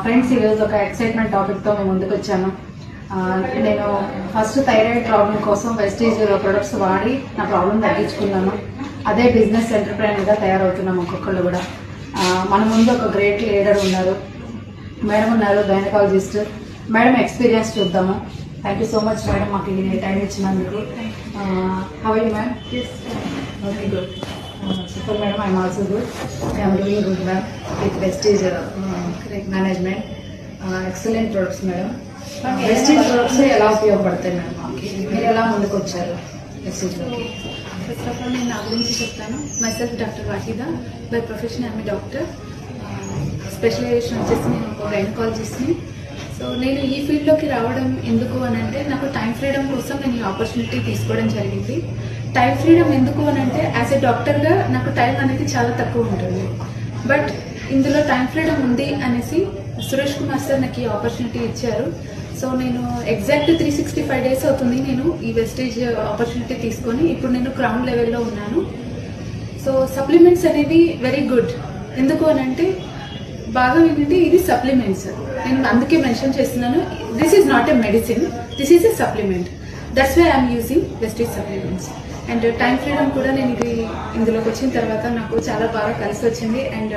Friends, ఈరోజు ఒక excitement టాపిక్తో మేము ముందుకు వచ్చాను. నేను ఫస్ట్ థైరాయిడ్ ప్రాబ్లం కోసం వెస్టీజ్ ప్రొడక్ట్స్ వాడి నా ప్రాబ్లం తగ్గించుకున్నాను. అదే బిజినెస్ ఎంటర్ప్రైనర్గా తయారవుతున్నాము ఒక్కొక్కళ్ళు కూడా. మన ముందు ఒక గ్రేట్ లీడర్ ఉన్నారు, మేడం ఉన్నారు, గైనకాలజిస్ట్. మేడం ఎక్స్పీరియన్స్ చూద్దాము. Thank you so much madam, మాకు ఈ టైం ఇచ్చినందుకు. How are you ma'am? Okay, good. Super madam, I'm also good. I'm doing good ma'am with Vestige management. Excellent products madam. Vestige products ఎలా ఉపయోగపడతాయి madam మాకు? మీరు ఎలా ముందుకు వచ్చారు వెస్టీజ్లోకి? ఫస్ట్ ఆఫ్ ఆల్ నేను నా గురించి చెప్తాను. Myself doctor Wahida, by profession I'm doctor. Specialization వచ్చేసి నేను ఒక గైనకాలజిస్ట్ని. సో నేను ఈ ఫీల్డ్లోకి రావడం ఎందుకు అని అంటే, నాకు టైం ఫ్రీడమ్ కోసం నేను ఈ ఆపర్చునిటీ తీసుకోవడం జరిగింది. టైం ఫ్రీడమ్ ఎందుకు అని అంటే, యాజ్ ఎ డాక్టర్గా నాకు టైం అనేది చాలా తక్కువ ఉంటుంది. బట్ ఇందులో టైం ఫ్రీడమ్ ఉంది అనేసి సురేష్ కుమార్ సార్ నాకు ఈ ఆపర్చునిటీ ఇచ్చారు. సో నేను ఎగ్జాక్ట్ 365 days అవుతుంది నేను ఈ వెస్టేజ్ ఆపర్చునిటీ తీసుకొని. ఇప్పుడు నేను క్రౌన్ లెవెల్లో ఉన్నాను. సో సప్లిమెంట్స్ అనేవి వెరీ గుడ్. ఎందుకు అని అంటే, బాగా ఏంటంటే ఇది సప్లిమెంట్స్. నేను అందుకే మెన్షన్ చేస్తున్నాను, this is not a medicine, this is a supplement. That's why I'm using Vestige supplements. And time freedom కూడా నేను ఇది ఇందులోకి వచ్చిన తర్వాత నాకు చాలా బాగా కలిసి వచ్చింది. అండ్